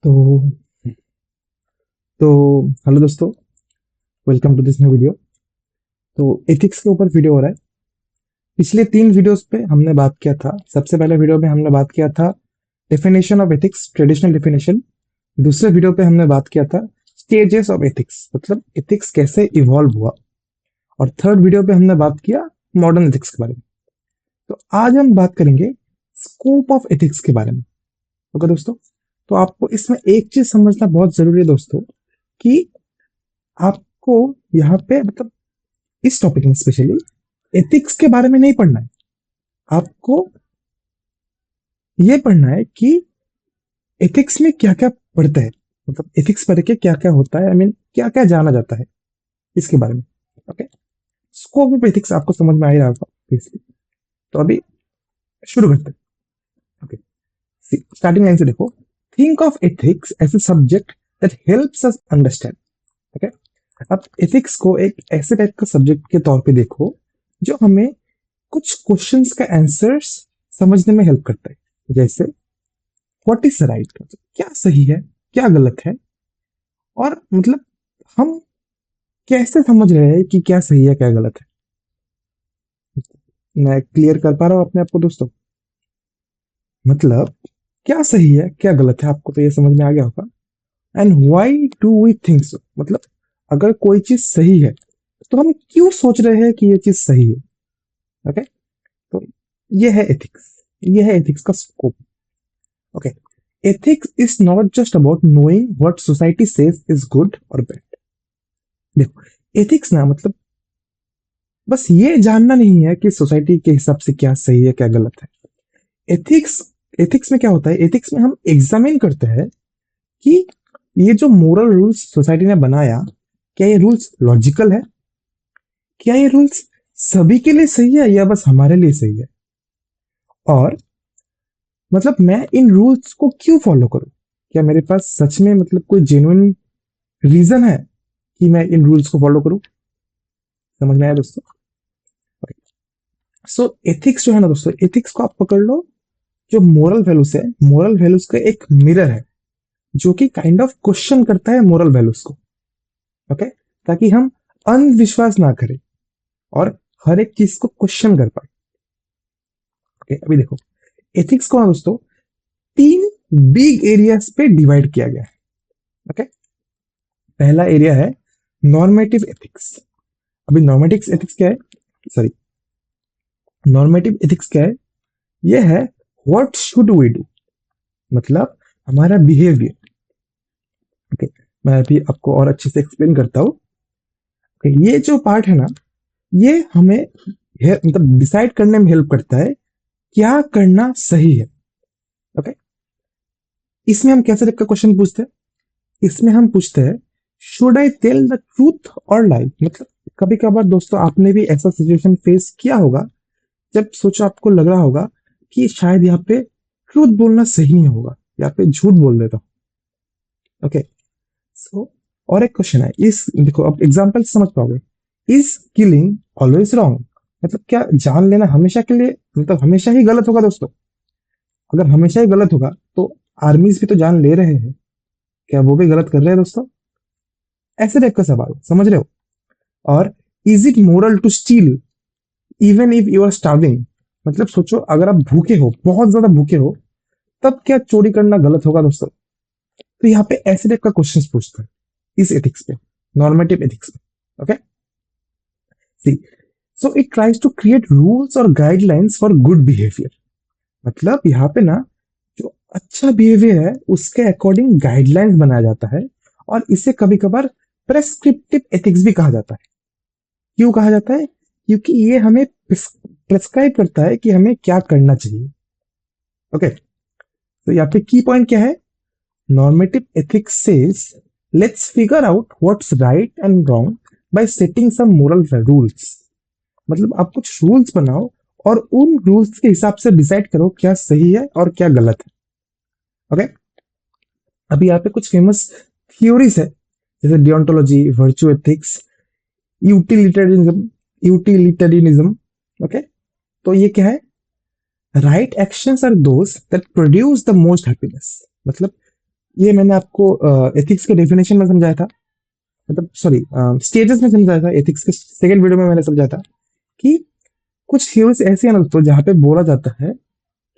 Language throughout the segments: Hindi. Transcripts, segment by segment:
तो तो हेलो दोस्तों, welcome to this new video. तो एथिक्स के ऊपर वीडियो हो रहा है। पिछले 3 वीडियोस पे हमने बात किया था। सबसे पहले वीडियो में हमने बात किया था definition of ethics, traditional definition. दूसरे वीडियो पे हमने बात किया था स्टेजेस ऑफ एथिक्स, मतलब एथिक्स कैसे इवॉल्व हुआ। और थर्ड वीडियो पे हमने बात किया मॉडर्न एथिक्स के बारे में। तो आज हम बात करेंगे स्कोप ऑफ एथिक्स के बारे में। ओके दोस्तों, तो आपको इसमें एक चीज समझना बहुत जरूरी है दोस्तों, कि आपको यहाँ पे मतलब इस टॉपिक में स्पेशली एथिक्स के बारे में नहीं पढ़ना है। आपको ये पढ़ना है कि एथिक्स में क्या क्या पढ़ते हैं, मतलब एथिक्स पढ़ के क्या क्या होता है, आई मीन क्या क्या जाना जाता है इसके बारे में। ओके, स्कोप ऑफ एथिक्स आपको समझ में आ ही रहा होगा basically। तो अभी शुरू करते हैं। ओके, स्टार्टिंग लाइन से देखो। Think of ethics as a subject that helps us understand. Okay, अब एथिक्स को एक ऐसे टाइप का सब्जेक्ट के तौर पे देखो जो हमें कुछ क्वेश्चंस का आंसर्स समझने में हेल्प करता है। जैसे व्हाट इज राइट, मतलब क्या सही है, क्या गलत है, और मतलब हम कैसे समझ रहे हैं कि क्या सही है क्या गलत है। मैं क्लियर कर पा रहा हूँ अपने आप को दोस्तों? मतलब क्या सही है क्या गलत है, आपको तो ये समझ में आ गया होगा। And why do we think so, मतलब अगर कोई चीज सही है तो हम क्यों सोच रहे हैं कि ये चीज सही है। ओके, तो ये है एथिक्स, ये है एथिक्स का scope. Okay, ethics is not just about knowing what society says is good or bad। देखो, एथिक्स ना मतलब बस ये जानना नहीं है कि सोसाइटी के हिसाब से क्या सही है क्या गलत है। एथिक्स एथिक्स में क्या होता है, एथिक्स में हम एग्जामिन करते हैं कि ये जो मोरल रूल्स सोसाइटी ने बनाया, क्या ये रूल्स लॉजिकल है, क्या ये रूल्स सभी के लिए सही है या बस हमारे लिए सही है, और मतलब मैं इन रूल्स को क्यों फॉलो करूं। क्या मेरे पास सच में मतलब कोई जेन्युइन रीजन है कि मैं इन रूल्स को फॉलो करूं। समझ में आया दोस्तों? सो एथिक्स जो है ना दोस्तों, एथिक्स को आप पकड़ लो, जो मोरल वैल्यूज है, मोरल वैल्यूज का एक मिरर है जो कि काइंड ऑफ क्वेश्चन करता है मोरल वैल्यूज को। ओके, ताकि हम अंधविश्वास ना करें और हर एक चीज को क्वेश्चन कर पाए। ओके, अभी देखो, एथिक्स को ना दोस्तों 3 बिग एरियाज पे डिवाइड किया गया है। ओके, पहला एरिया है नॉर्मेटिव एथिक्स। अभी नॉर्मेटिव एथिक्स क्या है, सॉरी, नॉर्मेटिव एथिक्स क्या है? ये है व्हाट शुड वी डू, मतलब हमारा बिहेवियर। ओके, मैं अभी आपको और अच्छे से एक्सप्लेन करता हूँ। okay, ये जो पार्ट है ना, ये हमें मतलब डिसाइड करने में हेल्प करता है क्या करना सही है। ओके, इसमें हम कैसे टाइप का क्वेश्चन पूछते हैं? इसमें हम पूछते हैं should I tell the truth और लाई। मतलब कभी कभार दोस्तों आपने भी ऐसा सिचुएशन फेस किया होगा जब सोचो आपको लग रहा होगा कि शायद यहाँ पे ट्रूथ बोलना सही नहीं होगा, यहाँ पे झूठ बोल देता हूँ। ओके, सो और एक क्वेश्चन है, इस देखो अब एग्जांपल समझ पाओगे। इज किलिंग ऑलवेज रॉन्ग, मतलब क्या जान लेना हमेशा के लिए मतलब हमेशा ही गलत होगा दोस्तों? अगर हमेशा ही गलत होगा तो आर्मीज भी तो जान ले रहे हैं, क्या वो भी गलत कर रहे हैं दोस्तों? ऐसे टाइप का सवाल, समझ रहे हो? और is it moral to steal even if you are starving, मतलब सोचो अगर आप भूखे हो, बहुत ज्यादा भूखे हो, तब क्या चोरी करना गलत होगा दोस्तों? तो यहाँ पे ऐसे टाइप का क्वेश्चन पूछता है इस एथिक्स पे, नॉर्मेटिव एथिक्स पे। Okay, see, so it tries to create rules और गाइडलाइंस फॉर गुड बिहेवियर। मतलब यहाँ पे ना जो अच्छा बिहेवियर है उसके अकॉर्डिंग गाइडलाइंस बनाया जाता है, और इसे कभी कभार प्रेस्क्रिप्टिव एथिक्स भी कहा जाता है। क्यों कहा जाता है? क्योंकि ये हमें प्रेस्क्राइब करता है कि हमें क्या करना चाहिए। ओके, तो यहाँ पे की पॉइंट क्या है? Normative ethics says let's figure out what's right and wrong by setting some moral rules. मतलब आप कुछ रूल्स बनाओ और उन रूल्स के हिसाब से डिसाइड करो क्या सही है और क्या गलत है। ओके, अभी यहाँ पे कुछ फेमस थियोरीज है जैसे deontology, virtue ethics, utilitarianism, utilitarianism. Okay, तो ये क्या है? Right actions are those that produce the most happiness. मतलब ये मैंने आपको एथिक्स के डेफिनेशन में समझाया था, मतलब सॉरी स्टेजेस में समझाया था। एथिक्स के सेकंड वीडियो में मैंने समझाया था कि कुछ थ्योरीज ऐसी हैं दोस्तों जहां पे बोला जाता है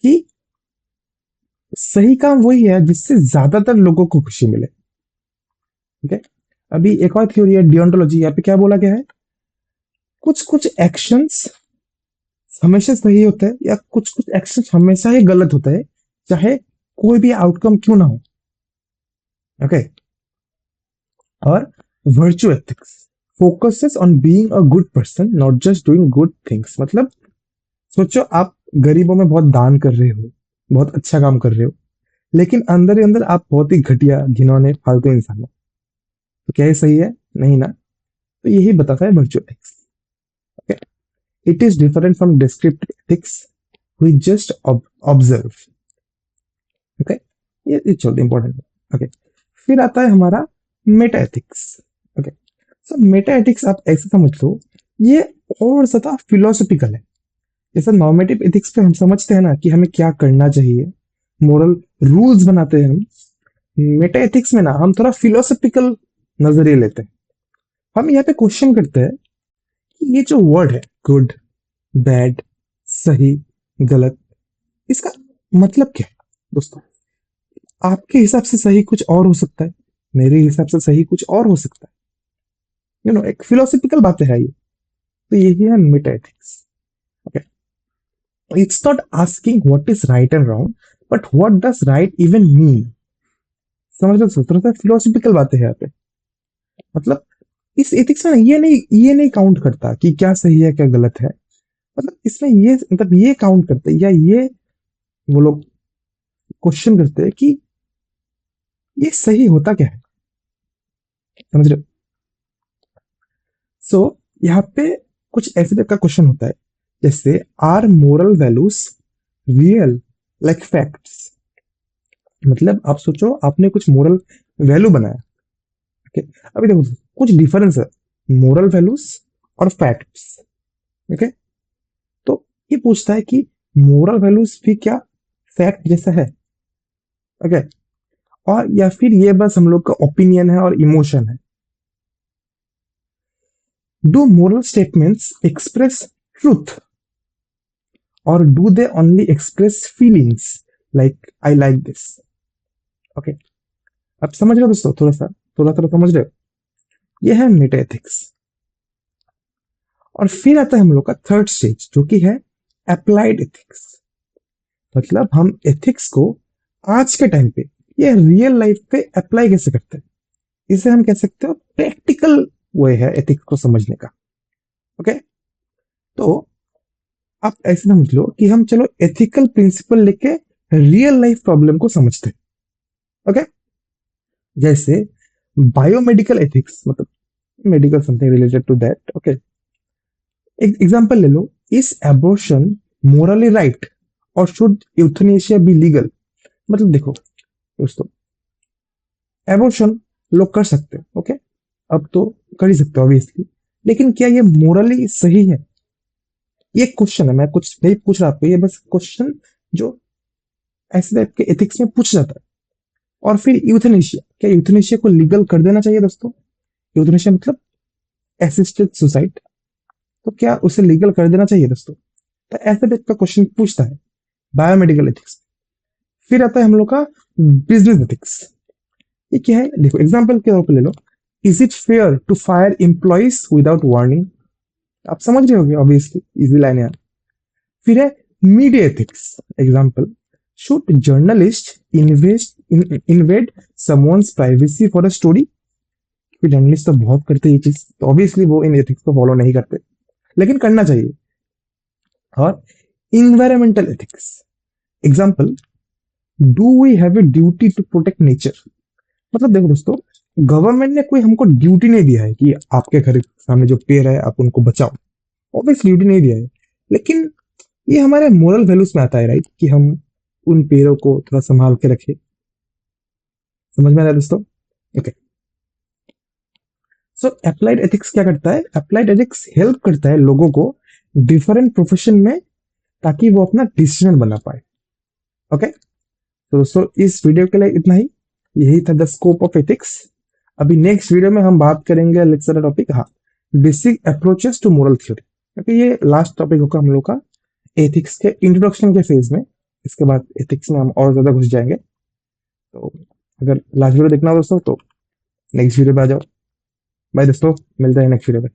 कि सही काम वही है जिससे ज्यादातर लोगों को खुशी मिले। ठीक है। अभी एक और थ्योरी है डियोंटोलॉजी। यहाँ पे क्या बोला गया है, कुछ कुछ एक्शंस हमेशा सही होता है या कुछ कुछ एक्शंस हमेशा ही गलत होता है, चाहे कोई भी आउटकम क्यों ना हो। ओके। और virtue ethics focuses on being a good person not just doing good things. मतलब सोचो आप गरीबों में बहुत दान कर रहे हो, बहुत अच्छा काम कर रहे हो, लेकिन अंदर ही अंदर आप बहुत ही घटिया घिनौने फालतू इंसान हो, तो क्या ये सही है? नहीं ना। तो यही बताता है virtue ethics. Okay. It is different from descriptive ethics, we just observe. Okay. ये छोटा इंपॉर्टेंट है। ओके। फिर आता है हमारा meta ethics. Okay. So meta ethics आप ऐसे समझ लो, ये और ज्यादा फिलोसफिकल है। जैसे नॉर्मेटिव एथिक्स पे हम समझते हैं ना कि हमें क्या करना चाहिए, मोरल रूल्स बनाते हैं हम। मेटा एथिक्स में ना हम थोड़ा फिलोसफिकल नजरिए लेते हैं। हम यहाँ पे क्वेश्चन करते हैं कि ये जो वर्ड है गुड, बैड, सही, गलत, इसका मतलब क्या है दोस्तों? आपके हिसाब से सही कुछ और हो सकता है, मेरे हिसाब से सही कुछ और हो सकता है। एक फिलोसफिकल बातें है ये। तो यही है Meta ethics. Okay. It's not asking what is right and wrong, but what does right even mean. समझ लो, थोड़ा सा फिलोसफिकल बातें हैं यहाँ पे। मतलब इस एथिक्स में ना ये नहीं काउंट करता कि क्या सही है क्या गलत है। मतलब इसमें ये मतलब ये काउंट करते हैं या ये वो लोग क्वेश्चन करते हैं कि ये सही होता क्या है। समझ रहे हो? सो यहाँ पे कुछ ऐसे टाइप का क्वेश्चन होता है, जैसे are moral values real like facts. मतलब आप सोचो आपने कुछ मोरल वैल्यू बनाया। ओके। अभी देखो कुछ डिफरेंस है मोरल वैल्यूज और फैक्ट्स। ओके। तो ये पूछता है कि मोरल वैल्यूज भी क्या फैक्ट जैसा है? ओके। और या फिर ये बस हम लोग का ओपिनियन है और इमोशन है? Do moral statements express truth और do they only express feelings like I like this? Okay. अब समझ रहे हो दोस्तों? थोड़ा थोड़ा समझ रहे हो? ये है मेटा एथिक्स। और फिर आता है हम लोग का थर्ड स्टेज जो कि है अप्लाइड एथिक्स। मतलब हम एथिक्स को आज के टाइम पे ये रियल लाइफ पे अप्लाई कैसे करते हैं, इसे हम कह सकते हो प्रैक्टिकल वे है एथिक्स को समझने का। ओके। तो आप ऐसे समझ लो कि हम चलो एथिकल प्रिंसिपल लेके रियल लाइफ प्रॉब्लम को समझते हैं। ओके। जैसे बायोमेडिकल एथिक्स, मतलब medical something related to that. Okay. एक एग्जांपल ले लो, इज एबॉर्शन मोरली राइट और शुड यूथनेशिया बी लीगल? मतलब देखो दोस्तों, एबॉर्शन लोग कर सकते हो, ओके, अब तो कर ही सकते हो ऑब्वियसली, लेकिन क्या ये मोरली सही है? ये क्वेश्चन है, मैं कुछ नहीं पूछ रहा आपको, ये बस क्वेश्चन जो ऐसे टाइप के एथिक्स में पूछ जाता है। और फिर यूथनेशिया, क्या यूथनेशिया को लीगल कर देना चाहिए दोस्तों? यूथनेशिया मतलब असिस्टेड सुसाइड, तो क्या उसे लीगल कर देना चाहिए दोस्तों? तो ऐसे टाइप का क्वेश्चन पूछता है बायोमेडिकल एथिक्स। फिर आता है हम लोग का बिजनेस एथिक्स। ये क्या है? देखो एग्जांपल के तौर पे ले लो, is it fair to fire employees without warning? आप समझ रहे होगे ऑब्वियसली, इजी लाइन है। फिर है media ethics. Example, should journalist invade someone's privacy for a story? Journalist तो बहुत करते हैं ये चीज, तो ऑब्वियसली वो इन एथिक्स को फॉलो नहीं करते, लेकिन करना चाहिए। और environmental ethics. Example, do we have a duty to protect nature? मतलब देखो दोस्तों, गवर्नमेंट ने कोई हमको ड्यूटी नहीं दिया है कि आपके घर के सामने जो पेड़ है आप उनको बचाओ, ऑब्वियसली ड्यूटी नहीं दिया है, लेकिन ये हमारे मोरल वैल्यूज में आता है, राइट, कि हम उन पेड़ों को थोड़ा संभाल के रखें। समझ में आ रहा है दोस्तों? ओके। सो अप्लाइड एथिक्स क्या करता है? अप्लाइड एथिक्स हेल्प करता है लोगों को डिफरेंट प्रोफेशन में, ताकि वो अपना डिसीजन बना पाए। ओके। तो दोस्तों इस वीडियो के लिए इतना ही। यही था द स्कोप ऑफ एथिक्स। अभी नेक्स्ट वीडियो में हम बात करेंगे लेक्चर टॉपिक, हाँ, basic approaches to moral theory, क्योंकि ये लास्ट टॉपिक होगा हम लोग का एथिक्स के इंट्रोडक्शन के फेज में। इसके बाद एथिक्स में हम और ज्यादा घुस जाएंगे। तो अगर लास्ट वीडियो देखना हो दोस्तों तो नेक्स्ट वीडियो पे आ जाओ। बाय दोस्तों, मिलते हैं नेक्स्ट वीडियो में।